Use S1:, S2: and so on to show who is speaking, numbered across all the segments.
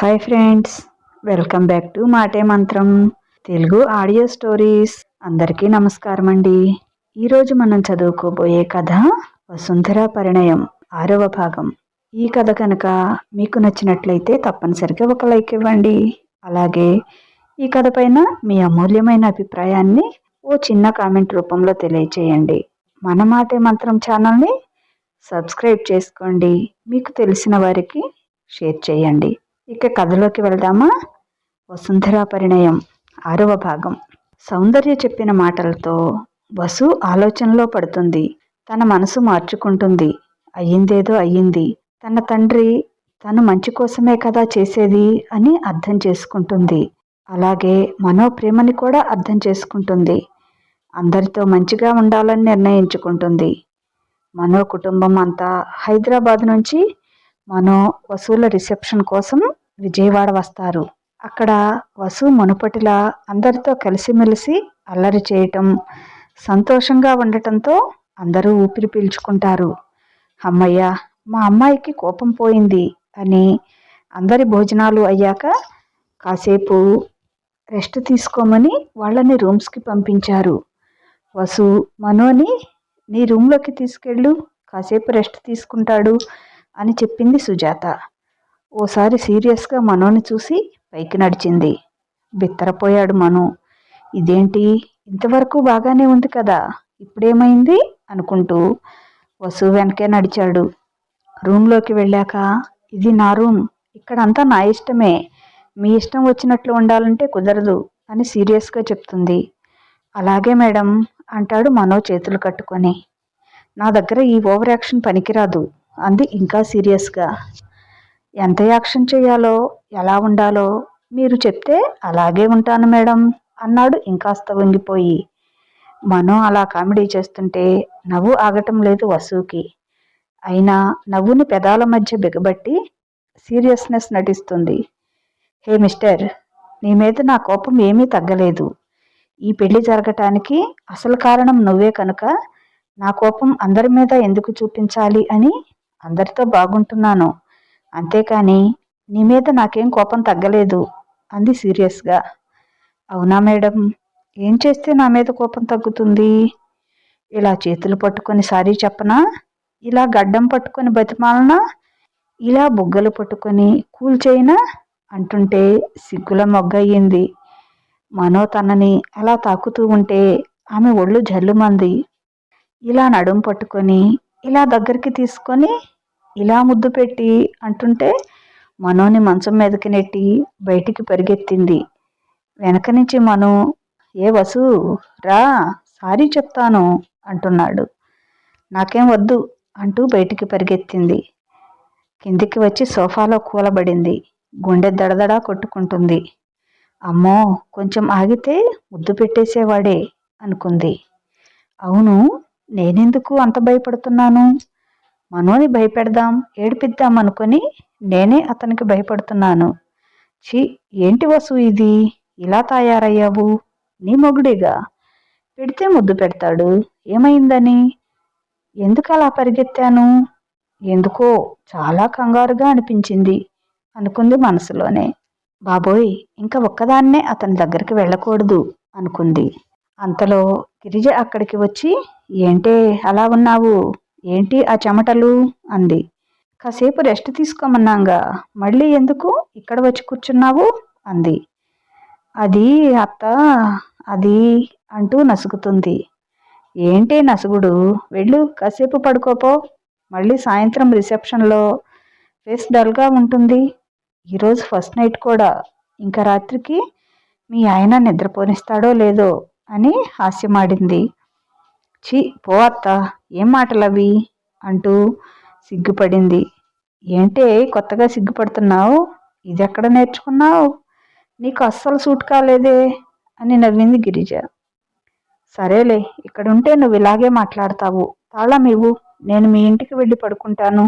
S1: Hi friends, welcome back to మాటే మంత్రం Telugu audio stories. అందరికీ నమస్కారం అండి. ఈరోజు మనం చదువుకోబోయే కథ వసుంధర పరిణయం 6వ భాగం. ఈ కథ కనుక మీకు నచ్చినట్లయితే తప్పనిసరిగా ఒక లైక్ ఇవ్వండి. అలాగే ఈ కథ పైన మీ అమూల్యమైన అభిప్రాయాన్ని ఓ చిన్న కామెంట్ రూపంలో తెలియచేయండి. మన మాటే మంత్రం ఛానల్ని సబ్స్క్రైబ్ చేసుకోండి. మీకు తెలిసిన వారికి షేర్ చేయండి. ఇక కథలోకి వెళ్దామా? వసుంధర పరిణయం 6వ భాగం. సౌందర్య చెప్పిన మాటలతో వసు ఆలోచనలో పడుతుంది. తన మనసు మార్చుకుంటుంది. అయ్యిందేదో అయ్యింది. తన తండ్రి తను మంచి కోసమే కదా చేసేది అని అర్థం చేసుకుంటుంది. అలాగే మనో ప్రేమని కూడా అర్థం చేసుకుంటుంది. అందరితో మంచిగా ఉండాలని నిర్ణయించుకుంటుంది. మనో కుటుంబం అంతా హైదరాబాద్ నుంచి మనో వసుల రిసెప్షన్ కోసం విజయవాడ వస్తారు. అక్కడ వసు మునుపటిలా అందరితో కలిసిమెలిసి అల్లరి చేయటం, సంతోషంగా ఉండటంతో అందరూ ఊపిరి పీల్చుకుంటారు. అమ్మయ్య, మా అమ్మాయికి కోపం పోయింది అని అందరి భోజనాలు అయ్యాక కాసేపు రెస్ట్ తీసుకోమని వాళ్ళని రూమ్స్కి పంపించారు. వసు మనోని నీ రూమ్లోకి తీసుకెళ్ళు, కాసేపు రెస్ట్ తీసుకుంటాడు అని చెప్పింది సుజాత. ఓసారి సీరియస్గా మనోని చూసి పైకి నడిచింది. బిత్తరపోయాడు మనో. ఇదేంటి, ఇంతవరకు బాగానే ఉంది కదా, ఇప్పుడేమైంది అనుకుంటూ వసు వెనకే నడిచాడు. రూమ్లోకి వెళ్ళాక, ఇది నా రూమ్, ఇక్కడంతా నా ఇష్టమే, మీ ఇష్టం వచ్చినట్లు ఉండాలంటే కుదరదు అని సీరియస్గా చెప్తుంది. అలాగే మేడం అంటాడు మనో చేతులు కట్టుకొని. నా దగ్గర ఈ ఓవర్ యాక్షన్ పనికిరాదు అంది ఇంకా సీరియస్గా. ఎంత యాక్షన్ చేయాలో ఎలా ఉండాలో మీరు చెప్తే అలాగే ఉంటాను మేడం అన్నాడు ఇంకాస్త వంగిపోయి. మనో అలా కామెడీ చేస్తుంటే నవ్వు ఆగటం లేదు వసుకి. అయినా నవ్వుని పెదాల మధ్య బిగబట్టి సీరియస్నెస్ నటిస్తుంది. హే మిస్టర్, నీ మీద నా కోపం ఏమీ తగ్గలేదు. ఈ పెళ్లి జరగటానికి అసలు కారణం నువ్వే కనుక నా కోపం అందరి మీద ఎందుకు చూపించాలి అని అందరితో బాగుంటున్నాను, అంతేకాని నీ మీద నాకేం కోపం తగ్గలేదు అంది సీరియస్గా. అవునా మేడం, ఏం చేస్తే నా మీద కోపం తగ్గుతుంది? ఇలా చేతులు పట్టుకొని సారీ చెప్పనా, ఇలా గడ్డం పట్టుకొని బతిమాలనా, ఇలా బుగ్గలు పట్టుకొని కూల్చేయినా అంటుంటే సిగ్గుల మొగ్గయ్యింది. మనో తనని అలా తాకుతూ ఉంటే ఆమె ఒళ్ళు జల్లుమంది. ఇలా నడుం పట్టుకొని ఇలా దగ్గరికి తీసుకొని ఇలా ముద్దు పెట్టి అంటుంటే మనోని మంచం మీదకి నెట్టి బయటికి పరిగెత్తింది. వెనక నుంచి మనో, ఏ వసు రా, సారీ చెప్తాను అంటున్నాడు. నాకేం వద్దు అంటూ బయటికి పరిగెత్తింది. కిందికి వచ్చి సోఫాలో కూలబడింది. గుండె దడదడా కొట్టుకుంటుంది. అమ్మో, కొంచెం ఆగితే ముద్దు పెట్టేసేవాడే అనుకుంది. అవును, నేనెందుకు అంత భయపడుతున్నాను? మనోని భయపెడదాం, ఏడిపిద్దాం అనుకొని నేనే అతనికి భయపడుతున్నాను. ఛీ, ఏంటి వసు ఇది, ఇలా తయారయ్యావు? నీ మొగుడిగా, పెడితే ముద్దు పెడతాడు, ఏమైందని? ఎందుకు అలా పరిగెత్తాను? ఎందుకో చాలా కంగారుగా అనిపించింది అనుకుంది మనసులోనే. బాబోయ్, ఇంకా ఒక్కదాన్నే అతని దగ్గరికి వెళ్ళకూడదు అనుకుంది. అంతలో గిరిజ అక్కడికి వచ్చి, ఏంటే అలా ఉన్నావు, ఏంటి ఆ చెమటలు అంది. కాసేపు రెస్ట్ తీసుకోమన్నాగా, మళ్ళీ ఎందుకు ఇక్కడ వచ్చి కూర్చున్నావు అంది. అది అత్త, అది అంటూ నసుగుతుంది. ఏంటి నసుగుడు, వెళ్ళు కాసేపు పడుకోపో, మళ్ళీ సాయంత్రం రిసెప్షన్లో ఫేస్ డల్గా ఉంటుంది. ఈరోజు ఫస్ట్ నైట్ కూడా, ఇంకా రాత్రికి మీ ఆయన నిద్రపోనిస్తాడో లేదో అని హాస్యమాడింది. ఛీ, పో అత్త, ఏం మాటలవి అంటూ సిగ్గుపడింది. ఏంటే కొత్తగా సిగ్గుపడుతున్నావు, ఇదెక్కడ నేర్చుకున్నావు, నీకు అస్సలు సూట్ కాలేదే అని నవ్వింది గిరిజ. సరేలే, ఇక్కడుంటే నువ్వు ఇలాగే మాట్లాడతావు, తాళం ఇవ్వు, నేను మీ ఇంటికి వెళ్ళి పడుకుంటాను.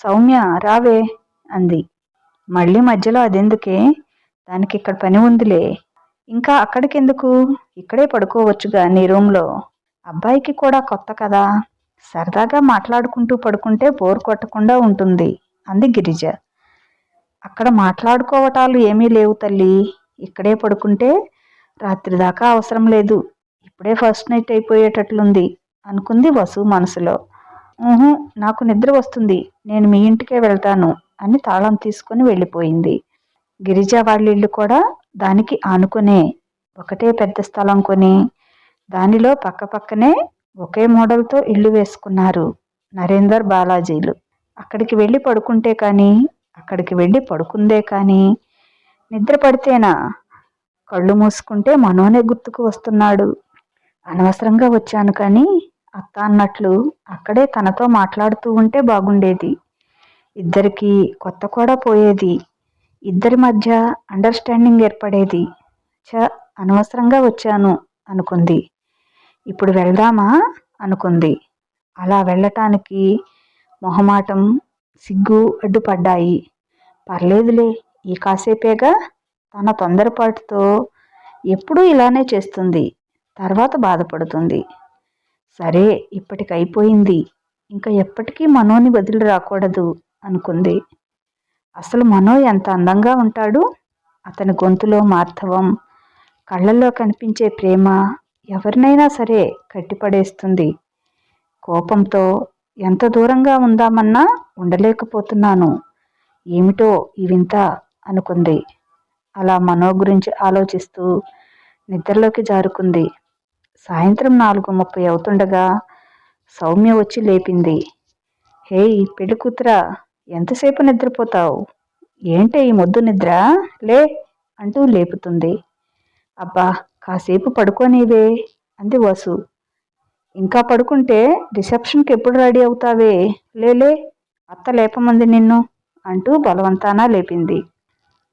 S1: సౌమ్య రావే అంది. మళ్ళీ మధ్యలో అదెందుకే, దానికి ఇక్కడ పని ఉందిలే. ఇంకా అక్కడికెందుకు, ఇక్కడే పడుకోవచ్చుగా నీ రూమ్లో. అబ్బాయికి కూడా కొత్త కదా, సరదాగా మాట్లాడుకుంటూ పడుకుంటే బోర్ కొట్టకుండా ఉంటుంది అంది గిరిజ. అక్కడ మాట్లాడుకోవటాలు ఏమీ లేవు తల్లి. ఇక్కడే పడుకుంటే రాత్రి దాకా అవసరం లేదు. ఇప్పుడే ఫస్ట్ నైట్ అయిపోయేటట్లుంది అనుకుంది వసు మనసులో. ఊహు, నాకు నిద్ర వస్తుంది, నేను మీ ఇంటికే వెళ్తాను అని తాళం తీసుకుని వెళ్ళిపోయింది. గిరిజ వాళ్ళిళ్ళు కూడా దానికి ఆనుకునే ఒకటే పెద్ద స్థలం కొని దానిలో పక్కపక్కనే ఒకే మోడల్తో ఇల్లు వేసుకున్నారు నరేందర్ బాలాజీలు. అక్కడికి వెళ్ళి పడుకుంటే కానీ, అక్కడికి వెళ్ళి పడుకుందే కానీ నిద్ర పడితేనా? కళ్ళు మూసుకుంటే మనోనే గుర్తుకు వస్తున్నాడు. అనవసరంగా వచ్చాను కానీ అత్త అన్నట్లు అక్కడే తనతో మాట్లాడుతూ ఉంటే బాగుండేది. ఇద్దరికీ కొత్త కూడా పోయేది. ఇద్దరి మధ్య అండర్స్టాండింగ్ ఏర్పడేది. అనవసరంగా వచ్చాను అనుకుంది. ఇప్పుడు వెళ్దామా అనుకుంది. అలా వెళ్ళటానికి మొహమాటం, సిగ్గు అడ్డుపడ్డాయి. పర్లేదులే, ఈ కాసేపేగా. తన తొందరపాటుతో ఎప్పుడూ ఇలానే చేస్తుంది, తర్వాత బాధపడుతుంది. సరే, ఇప్పటికైపోయింది, ఇంకా ఎప్పటికీ మనోని వదిలి రాకూడదు అనుకుంది. అసలు మనో ఎంత అందంగా ఉంటాడు. అతని గొంతులో మార్ధవం, కళ్ళల్లో కనిపించే ప్రేమ ఎవరినైనా సరే కట్టిపడేస్తుంది. కోపంతో ఎంత దూరంగా ఉందామన్నా ఉండలేకపోతున్నాను. ఏమిటో ఈ వింత అనుకుంది. అలా మనో గురించి ఆలోచిస్తూ నిద్రలోకి జారుకుంది. సాయంత్రం 4:30 అవుతుండగా సౌమ్య వచ్చి లేపింది. హేయ్ పెళ్లి కూతురా, ఎంతసేపు నిద్రపోతావు? ఏంటే ఈ మొద్దు నిద్ర? లే అంటూ లేపుతుంది. అబ్బా, కాసేపు పడుకోనివే అంది వసు. ఇంకా పడుకుంటే రిసెప్షన్కి ఎప్పుడు రెడీ అవుతావే? లేలే, అత్త లేపమంది నిన్ను అంటూ బలవంతాన లేపింది.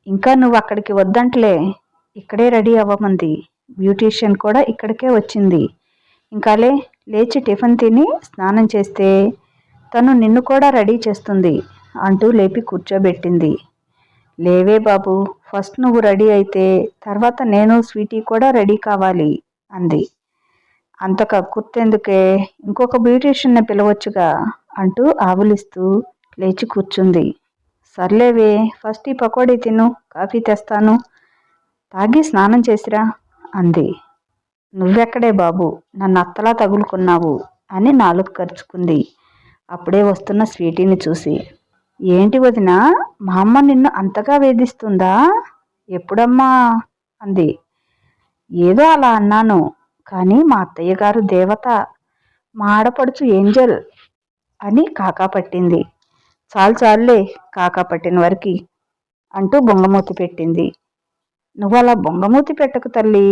S1: ఇంకా నువ్వు అక్కడికి వద్దంట్లే, ఇక్కడే రెడీ అవ్వమంది. బ్యూటీషియన్ కూడా ఇక్కడికే వచ్చింది. ఇంకా లేచి టిఫిన్ తిని స్నానం చేస్తే తను నిన్ను కూడా రెడీ చేస్తుంది అంటూ లేపి కూర్చోబెట్టింది. లేవే బాబు, ఫస్ట్ నువ్వు రెడీ అయితే తర్వాత నేను స్వీటీ కూడా రెడీ కావాలి అంది. అంత కక్కుర్తెందుకే, ఇంకొక బ్యూటీషియన్ని పిలవచ్చుగా అంటూ ఆవులిస్తూ లేచి కూర్చుంది. సర్లేవే, ఫస్ట్ ఈ పకోడీ తిను, కాఫీ తెస్తాను, తాగి స్నానం చేసిరా అంది. నువ్వెక్కడే బాబు, నన్ను అత్తలా తగులుకున్నావు అని నాలుగు ఖర్చుకుంది అప్పుడే వస్తున్న స్వీటీని చూసి. ఏంటి వదినా, మా అమ్మ నిన్ను అంతగా వేధిస్తుందా? ఎప్పుడమ్మా అంది. ఏదో అలా అన్నాను, కానీ మా అత్తయ్య గారు దేవత, మా ఆడపడుచు ఏంజల్ అని కాకా పట్టింది. చాలులే, కాకా పట్టిన వరకు అంటూ బొంగమూతి పెట్టింది. నువ్వలా బొంగమూతి పెట్టకు తల్లి,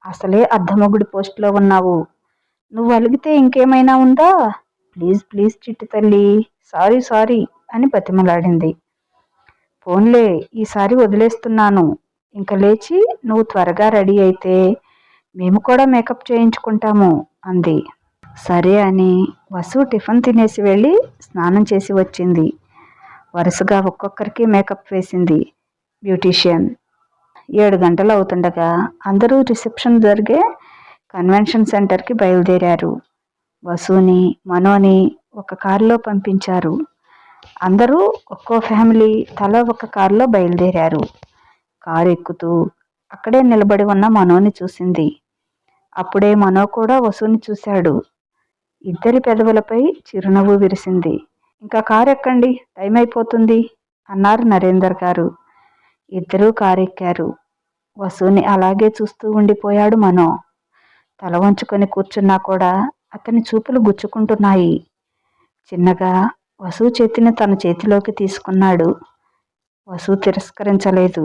S1: అసలే అర్ధమొగుడి పోస్టులో ఉన్నావు. నువ్వు అలిగితే ఇంకేమైనా ఉందా? ప్లీజ్ ప్లీజ్ చిట్టి తల్లి, సారీ అని బతిమలాడింది. ఫోన్లే, ఈసారి వదిలేస్తున్నాను. ఇంక లేచి నువ్వు త్వరగా రెడీ అయితే మేము కూడా మేకప్ చేయించుకుంటాము అంది. సరే అని వసు టిఫిన్ తినేసి వెళ్ళి స్నానం చేసి వచ్చింది. వరుసగా ఒక్కొక్కరికి మేకప్ వేసింది బ్యూటీషియన్. 7 గంటలు అవుతుండగా అందరూ రిసెప్షన్ జరిగే కన్వెన్షన్ సెంటర్కి బయలుదేరారు. వసుని, మనోని ఒక కారులో పంపించారు. అందరూ ఒక్కో ఫ్యామిలీ తల ఒక కారులో బయలుదేరారు. కారు ఎక్కుతూ అక్కడే నిలబడి ఉన్న మనోని చూసింది. అప్పుడే మనో కూడా వసుని చూశాడు. ఇద్దరి పెదవులపై చిరునవ్వు విరిసింది. ఇంకా కారు ఎక్కండి, టైం అయిపోతుంది అన్నారు నరేందర్ గారు. ఇద్దరూ కారెక్కారు. వసుని అలాగే చూస్తూ ఉండిపోయాడు మనో. తల వంచుకొని కూర్చున్నా కూడా అతని చూపులు గుచ్చుకుంటున్నాయి. చిన్నగా వసు చేతిని తన చేతిలోకి తీసుకున్నాడు. వసు తిరస్కరించలేదు.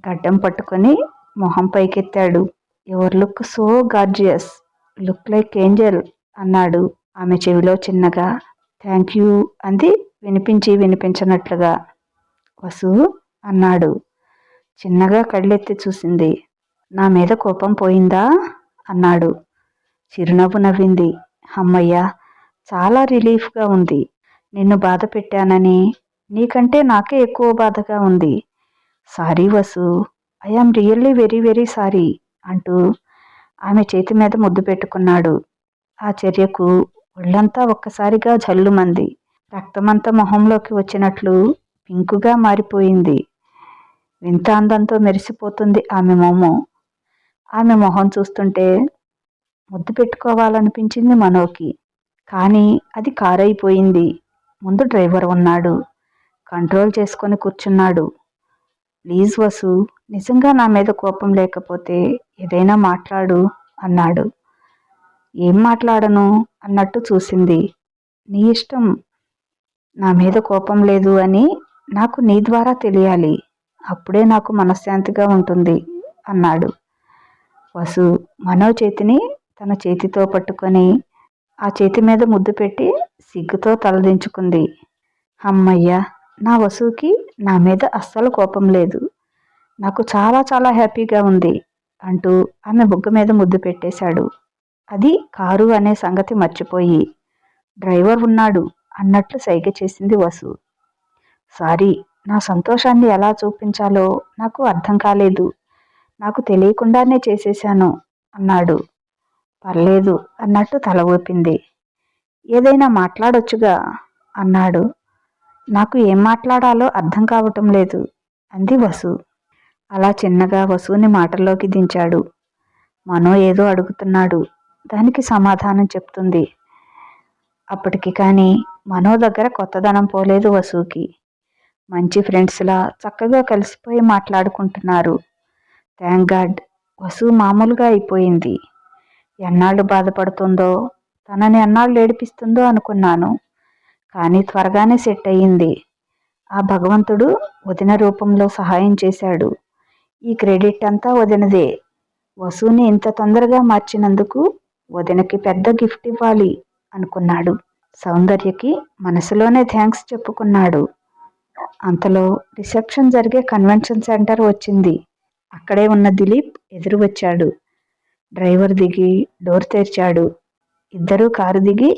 S1: గడ్డం పట్టుకొని మొహం పైకెత్తాడు. Your look so gorgeous, look like angel అన్నాడు ఆమె చెవిలో చిన్నగా. థ్యాంక్ యూ అంది వినిపించనట్లుగా. వసు అన్నాడు. చిన్నగా కళ్ళెత్తి చూసింది. నా మీద కోపం పోయిందా అన్నాడు. చిరునవ్వు నవ్వింది. అమ్మయ్య, చాలా రిలీఫ్గా ఉంది. నిన్ను బాధ పెట్టానని నీకంటే నాకే ఎక్కువ బాధగా ఉంది. Sorry Vasu, I am really very very sorry అంటూ ఆమె చేతి మీద ముద్దు పెట్టుకున్నాడు. ఆ చర్యకు ఒళ్ళంతా ఒక్కసారిగా జల్లుమంది. రక్తమంతా మొహంలోకి వచ్చినట్లు పింకుగా మారిపోయింది. వింత అందంతో మెరిసిపోతుంది ఆమె మొహం. ఆమె మొహం చూస్తుంటే ముద్దు పెట్టుకోవాలనిపించింది మనోకి. కానీ అది కారైపోయింది. ముందు డ్రైవర్ ఉన్నాడు. కంట్రోల్ చేసుకొని కూర్చున్నాడు. ప్లీజ్ వసు, నిజంగా నా మీద కోపం లేకపోతే ఏదైనా మాట్లాడు అన్నాడు. ఏం మాట్లాడను అన్నట్టు చూసింది. నీ ఇష్టం. నా మీద కోపం లేదు అని నాకు నీ ద్వారా తెలియాలి. అప్పుడే నాకు మనశ్శాంతిగా ఉంటుంది అన్నాడు. వసు మనో చేతిని తన చేతితో పట్టుకొని ఆ చేతి మీద ముద్దు పెట్టి సిగ్గుతో తలదించుకుంది. అమ్మయ్య, నా వసుకి నా మీద అస్సలు కోపం లేదు. నాకు చాలా చాలా హ్యాపీగా ఉంది అంటూ ఆమె బుగ్గ మీద ముద్దు పెట్టేశాడు. అది కారు అనే సంగతి మర్చిపోయి డ్రైవర్ ఉన్నాడు అన్నట్లు సైగ చేసింది వసు. సారీ, నా సంతోషాన్ని ఎలా చూపించాలో నాకు అర్థం కాలేదు. నాకు తెలియకుండానే చేసేశాను అన్నాడు. పర్లేదు అన్నట్టు తల ఊపింది. ఏదైనా మాట్లాడొచ్చుగా అన్నాడు. నాకు ఏం మాట్లాడాలో అర్థం కావటం లేదు అంది వసు. అలా చిన్నగా వసుని మాటల్లోకి దించాడు. మనో ఏదో అడుగుతున్నాడు. దానికి సమాధానం చెప్తుంది. అప్పటికి కానీ మనో దగ్గర కొత్తదనం పోలేదు వసుకి. మంచి ఫ్రెండ్స్లా చక్కగా కలిసిపోయి మాట్లాడుకుంటున్నారు. థ్యాంక్ గాడ్, వసు మామూలుగా అయిపోయింది. ఎన్నాళ్ళు బాధపడుతుందో, తనని ఎన్నాళ్ళు ఏడిపిస్తుందో అనుకున్నాను. కానీ త్వరగానే సెట్ అయ్యింది. ఆ భగవంతుడు వదిన రూపంలో సహాయం చేశాడు. ఈ క్రెడిట్ అంతా వదినదే. వసుని ఇంత తొందరగా మార్చినందుకు వదినకి పెద్ద గిఫ్ట్ ఇవ్వాలి అనుకున్నాడు. సౌందర్యకి మనసులోనే థ్యాంక్స్ చెప్పుకున్నాడు. అంతలో రిసెప్షన్ జరిగే కన్వెన్షన్ సెంటర్ వచ్చింది. అక్కడే ఉన్న దిలీప్ ఎదురు వచ్చాడు. డ్రైవర్ దిగి డోర్ తెరిచాడు. ఇద్దరూ కారు దిగి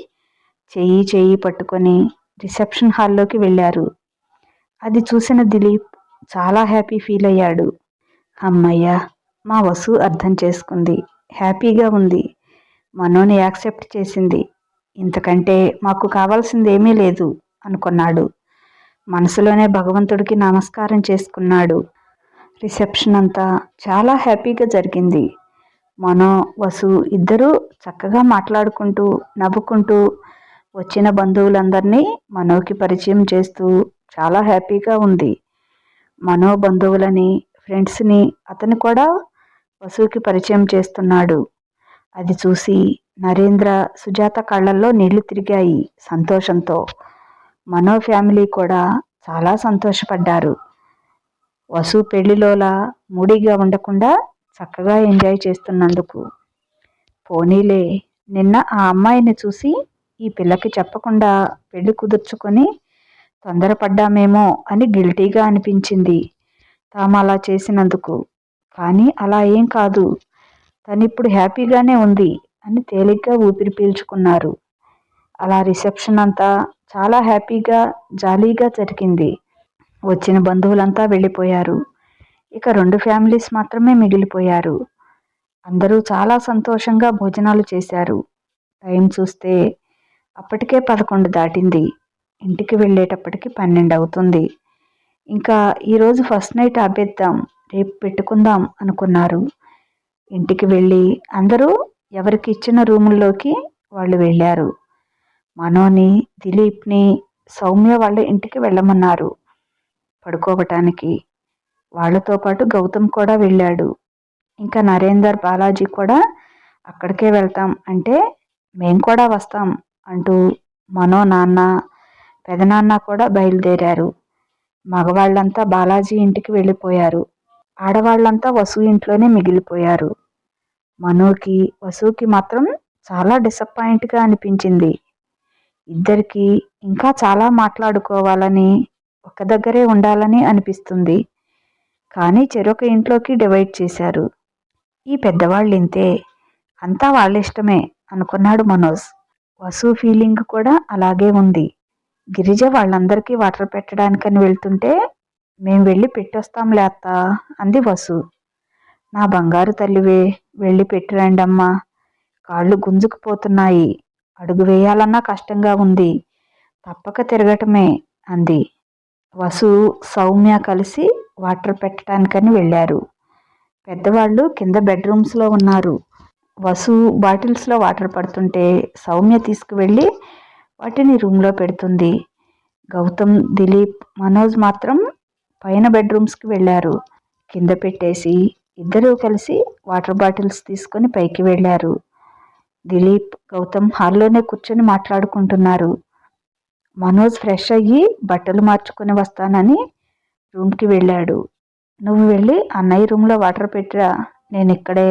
S1: చెయ్యి పట్టుకొని రిసెప్షన్ హాల్లోకి వెళ్ళారు. అది చూసిన దిలీప్ చాలా హ్యాపీ ఫీల్ అయ్యాడు. అమ్మయ్య, మా వసు అర్థం చేసుకుంది, హ్యాపీగా ఉంది, మనోని యాక్సెప్ట్ చేసింది. ఇంతకంటే మాకు కావాల్సిందేమీ లేదు అనుకున్నాడు. మనసులోనే భగవంతుడికి నమస్కారం చేసుకున్నాడు. రిసెప్షన్ అంతా చాలా హ్యాపీగా జరిగింది. మనో వసు ఇద్దరూ చక్కగా మాట్లాడుకుంటూ నవ్వుకుంటూ వచ్చిన బంధువులందరినీ మనోకి పరిచయం చేస్తూ చాలా హ్యాపీగా ఉంది. మనో బంధువులని ఫ్రెండ్స్ని అతను కూడా వసుకి పరిచయం చేస్తున్నాడు. అది చూసి నరేంద్ర సుజాత కళ్ళల్లో నీళ్లు తిరిగాయి సంతోషంతో. మనో ఫ్యామిలీ కూడా చాలా సంతోషపడ్డారు. వసు పెళ్లిలోలా మూడీగా ఉండకుండా చక్కగా ఎంజాయ్ చేస్తున్నందుకు. పోనీలే, నిన్న ఆ అమ్మాయిని చూసి ఈ పిల్లకి చెప్పకుండా పెళ్లి కుదుర్చుకొని తొందరపడ్డామేమో అని గిల్టీగా అనిపించింది తాము అలా చేసినందుకు. కానీ అలా ఏం కాదు, తనిప్పుడు హ్యాపీగానే ఉంది అని తేలిగ్గా ఊపిరి పీల్చుకున్నారు. అలా రిసెప్షన్ అంతా చాలా హ్యాపీగా జాలీగా జరిగింది. వచ్చిన బంధువులంతా వెళ్ళిపోయారు. ఇక 2 ఫ్యామిలీస్ మాత్రమే మిగిలిపోయారు. అందరూ చాలా సంతోషంగా భోజనాలు చేశారు. టైం చూస్తే అప్పటికే 11 దాటింది. ఇంటికి వెళ్ళేటప్పటికి 12 అవుతుంది. ఇంకా ఈరోజు ఫస్ట్ నైట్ ఆపేద్దాం, రేపు పెట్టుకుందాం అనుకున్నారు. ఇంటికి వెళ్ళి అందరూ ఎవరికి ఇచ్చిన రూముల్లోకి వాళ్ళు వెళ్ళారు. మనోని, దిలీప్ని, సౌమ్య వాళ్ళ ఇంటికి వెళ్ళమన్నారు పడుకోవటానికి. వాళ్లతో పాటు గౌతమ్ కూడా వెళ్ళాడు. ఇంకా నరేందర్, బాలాజీ కూడా అక్కడికే వెళ్తాం అంటే మేం కూడా వస్తాం అంటూ మనో నాన్న, పెదనాన్న కూడా బయలుదేరారు. మగవాళ్ళంతా బాలాజీ ఇంటికి వెళ్ళిపోయారు. ఆడవాళ్ళంతా వసు ఇంట్లోనే మిగిలిపోయారు. మనోకి, వసుకి మాత్రం చాలా డిసప్పాయింట్గా అనిపించింది. ఇద్దరికి ఇంకా చాలా మాట్లాడుకోవాలని, ఒక దగ్గరే ఉండాలని అనిపిస్తుంది. కానీ చెరొక ఇంట్లోకి డివైడ్ చేశారు. ఈ పెద్దవాళ్ళు ఇంతే, అంతా వాళ్ళ ఇష్టమే అనుకున్నాడు మనోజ్. వసు ఫీలింగ్ కూడా అలాగే ఉంది. గిరిజ వాళ్ళందరికీ వాటర్ పెట్టడానికని వెళ్తుంటే మేం వెళ్ళి పెట్టొస్తాంలే అత్త అంది వసు. నా బంగారు తల్లివే, వెళ్ళి పెట్టిరండమ్మా, కాళ్ళు గుంజుకుపోతున్నాయి, అడుగు వేయాలన్నా కష్టంగా ఉంది, తప్పక తిరగటమే అంది. వసు, సౌమ్య కలిసి వాటర్ పెట్టడానికని వెళ్ళారు. పెద్దవాళ్ళు కింద బెడ్రూమ్స్లో ఉన్నారు. వసు బాటిల్స్లో వాటర్ పడుతుంటే సౌమ్య తీసుకువెళ్ళి వాటిని రూమ్లో పెడుతుంది. గౌతమ్, దిలీప్, మనోజ్ మాత్రం పైన బెడ్రూమ్స్కి వెళ్ళారు. కింద పెట్టేసి ఇద్దరూ కలిసి వాటర్ బాటిల్స్ తీసుకొని పైకి వెళ్ళారు. దిలీప్, గౌతమ్ హాల్లోనే కూర్చొని మాట్లాడుకుంటున్నారు. మనోజ్ ఫ్రెష్ అయ్యి బట్టలు మార్చుకొని వస్తానని రూమ్కి వెళ్ళాడు. నువ్వు వెళ్ళి అన్నయ్య రూమ్లో వాటర్ పెట్టిరా, నేను ఇక్కడే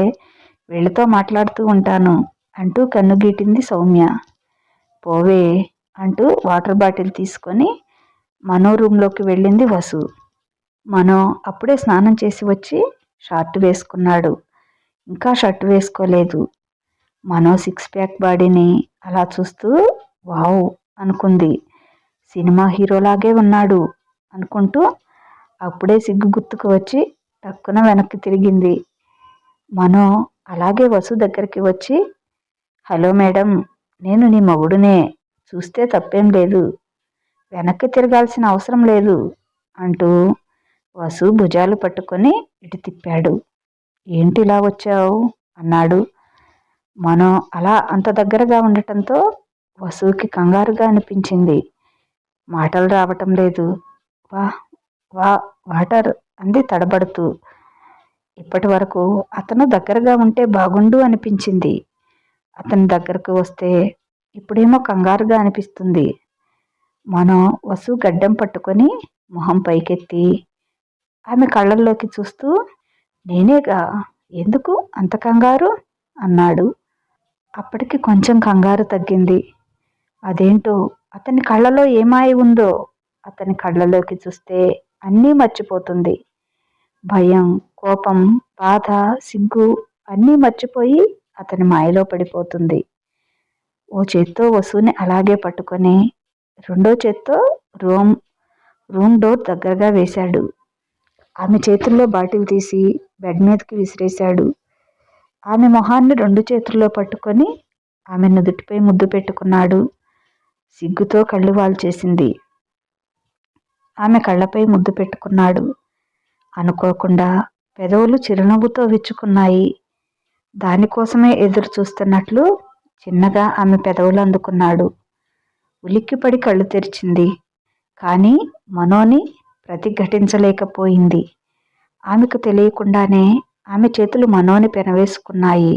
S1: వీళ్ళతో మాట్లాడుతూ ఉంటాను అంటూ కన్ను గీటింది సౌమ్య. పోవే అంటూ వాటర్ బాటిల్ తీసుకొని మనో రూమ్లోకి వెళ్ళింది వసు. మనో అప్పుడే స్నానం చేసి వచ్చి షార్ట్ వేసుకున్నాడు. ఇంకా షర్ట్ వేసుకోలేదు. మనో 6 ప్యాక్ బాడీని అలా చూస్తూ వావ్ అనుకుంది. సినిమా హీరోలాగే ఉన్నాడు అనుకుంటూ అప్పుడే సిగ్గు గుర్తుకు వచ్చి టక్కున వెనక్కి తిరిగింది. మనో అలాగే వసు దగ్గరికి వచ్చి, హలో మేడం, నేను నీ మొగుడునే, చూస్తే తప్పేం లేదు, వెనక్కి తిరగాల్సిన అవసరం లేదు అంటూ వసు భుజాలు పట్టుకొని ఇటు తిప్పాడు. ఏంటిలా వచ్చావు అన్నాడు. మనో అలా అంత దగ్గరగా ఉండటంతో వసుకి కంగారుగా అనిపించింది. మాటలు రావటం లేదు. వా వా వాటర్ అంది తడబడుతూ. ఇప్పటి వరకు అతను దగ్గరగా ఉంటే బాగుండు అనిపించింది. అతని దగ్గరకు వస్తే ఇప్పుడేమో కంగారుగా అనిపిస్తుంది. మనో వసు గడ్డం పట్టుకొని మొహం పైకెత్తి ఆమె కళ్ళల్లోకి చూస్తూ, నేనేగా, ఎందుకు అంత కంగారు అన్నాడు. అప్పటికి కొంచెం కంగారు తగ్గింది. అదేంటో అతని కళ్ళలో ఏమాయి ఉందో, అతని కళ్ళలోకి చూస్తే అన్నీ మర్చిపోతుంది. భయం, కోపం, బాధ, సిగ్గు అన్నీ మర్చిపోయి అతని మాయలో పడిపోతుంది. ఓ చేత్తో వసుని అలాగే పట్టుకొని రెండో చేత్తో రూమ్ డోర్ దగ్గరగా వేశాడు. ఆమె చేతుల్లో బాటిల్ తీసి బెడ్ మీదకి విసిరేశాడు. ఆమె మొహాన్ని 2 చేతుల్లో పట్టుకొని ఆమె నుదుటిపై ముద్దు పెట్టుకున్నాడు. సిగ్గుతో కళ్ళు వాల్చేసింది. ఆమె కళ్ళపై ముద్దు పెట్టుకున్నాడు. అనుకోకుండా పెదవులు చిరునవ్వుతో విచ్చుకున్నాయి. దానికోసమే ఎదురు చూస్తున్నట్లు చిన్నగా ఆమె పెదవులు అందుకున్నాడు. ఉలిక్కిపడి కళ్ళు తెరిచింది. కానీ మనోని ప్రతిఘటించలేకపోయింది. ఆమెకు తెలియకుండానే ఆమె చేతులు మనోని పెనవేసుకున్నాయి.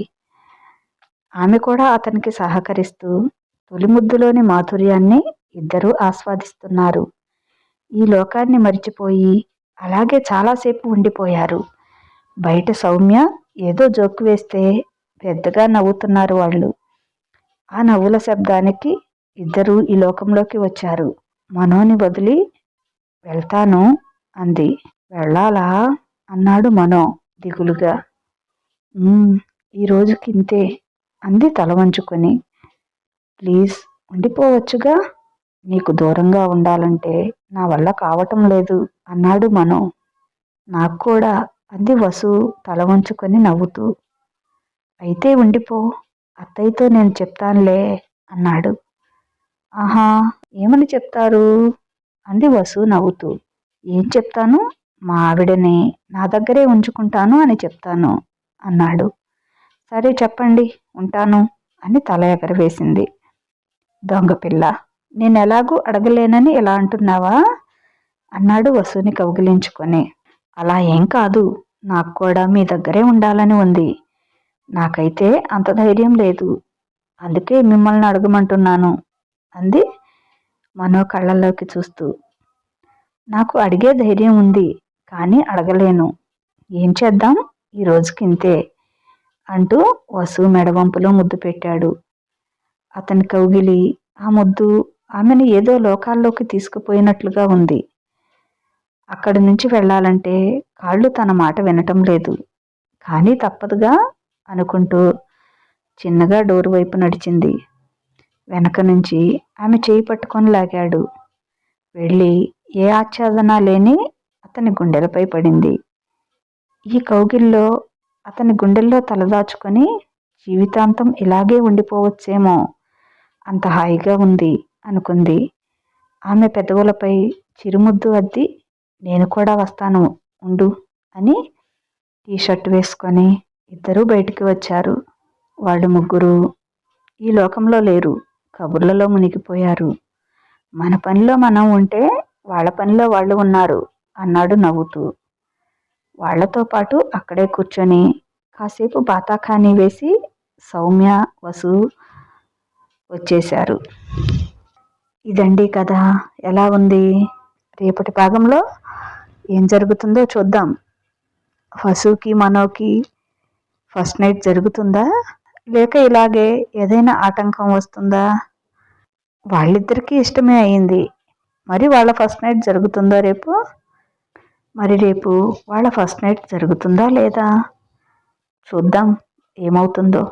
S1: ఆమె కూడా అతనికి సహకరిస్తూ తొలి ముద్దులోని మాధుర్యాన్ని ఇద్దరూ ఆస్వాదిస్తున్నారు. ఈ లోకాన్ని మరిచిపోయి అలాగే చాలాసేపు ఉండిపోయారు. బయట సౌమ్య ఏదో జోకు వేస్తే పెద్దగా నవ్వుతున్నారు వాళ్ళు. ఆ నవ్వుల శబ్దానికి ఇద్దరూ ఈ లోకంలోకి వచ్చారు. మనోని వదిలి వెళ్తాను అంది. వెళ్ళాలా అన్నాడు మనో దిగులుగా. ఈ రోజుకింతే అంది తల వంచుకొని. ప్లీజ్ ఉండిపోవచ్చుగా, నీకు దూరంగా ఉండాలంటే నా వల్ల కావటం లేదు అన్నాడు మనో. నాకు కూడా అంది వసు తల వంచుకొని నవ్వుతూ. అయితే ఉండిపో, అత్తయ్యతో నేను చెప్తానులే అన్నాడు. ఆహా, ఏమని చెప్తారు అంది వసు నవ్వుతూ. ఏం చెప్తాను, మా ఆవిడని నా దగ్గరే ఉంచుకుంటాను అని చెప్తాను అన్నాడు. సరే చెప్పండి, ఉంటాను అని తల ఎగరవేసింది. దొంగపిల్ల, నేనెలాగూ అడగలేనని ఎలా అంటున్నావా అన్నాడు వసుని కౌగిలించుకొని. అలా ఏం కాదు, నాకు కూడా మీ దగ్గరే ఉండాలని ఉంది. నాకైతే అంత ధైర్యం లేదు, అందుకే మిమ్మల్ని అడగమంటున్నాను అంది మనో కళ్ళల్లోకి చూస్తూ. నాకు అడిగే ధైర్యం ఉంది, కానీ అడగలేను. ఏం చేద్దాం, ఈ రోజుకింతే అంటూ వసు మెడవంపులో ముద్దు పెట్టాడు. అతని కౌగిలి, ఆ ముద్దు ఆమెను ఏదో లోకాల్లోకి తీసుకుపోయినట్లుగా ఉంది. అక్కడి నుంచి వెళ్ళాలంటే కాళ్ళు తన మాట వినటం లేదు. కానీ తప్పదుగా అనుకుంటూ చిన్నగా డోర్ వైపు నడిచింది. వెనక నుంచి ఆమె చేయి పట్టుకొని లాగాడు. వెళ్ళి ఏ ఆచ్ఛాదన లేని అతని గుండెలపై పడింది. ఈ కౌగిల్లో అతని గుండెల్లో తలదాచుకొని జీవితాంతం ఇలాగే ఉండిపోవచ్చేమో, అంత హాయిగా ఉంది అనుకుంది. ఆమె పెదవులపై చిరుముద్దు అద్ది నేను కూడా వస్తాను ఉండు అని టీషర్ట్ వేసుకొని ఇద్దరూ బయటికి వచ్చారు. వాళ్ళు ముగ్గురు ఈ లోకంలో లేరు, కబుర్లలో మునిగిపోయారు. మన పనిలో మనం ఉంటే వాళ్ళ పనిలో వాళ్ళు ఉన్నారు అన్నాడు నవ్వుతూ. వాళ్లతో పాటు అక్కడే కూర్చొని కాసేపు బాతాఖానీ వేసి సౌమ్య, వసు వచ్చేశారు. ఇదండి కథ. ఎలా ఉంది? రేపటి భాగంలో ఏం జరుగుతుందో చూద్దాం. వసుకి మనోకి ఫస్ట్ నైట్ జరుగుతుందా, లేక ఇలాగే ఏదైనా ఆటంకం వస్తుందా? వాళ్ళిద్దరికీ ఇష్టమే అయింది. మరి వాళ్ళ ఫస్ట్ నైట్ జరుగుతుందా రేపు? మరి రేపు వాళ్ళ ఫస్ట్ నైట్ జరుగుతుందా లేదా? చూద్దాం ఏమవుతుందో.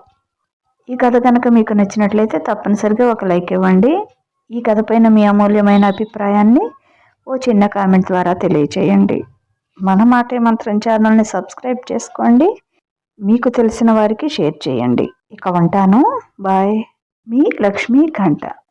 S1: ఈ కథ కనుక మీకు నచ్చినట్లయితే తప్పనిసరిగా ఒక లైక్ ఇవ్వండి. ఈ కథ పైన మీ అమూల్యమైన అభిప్రాయాన్ని ఓ చిన్న కామెంట్ ద్వారా తెలియచేయండి. మన మాటే మంత్రం ఛానల్ని సబ్స్క్రైబ్ చేసుకోండి. మీకు తెలిసిన వారికి షేర్ చేయండి. ఇక ఉంటాను. బాయ్. మీ లక్ష్మీ ఘంట.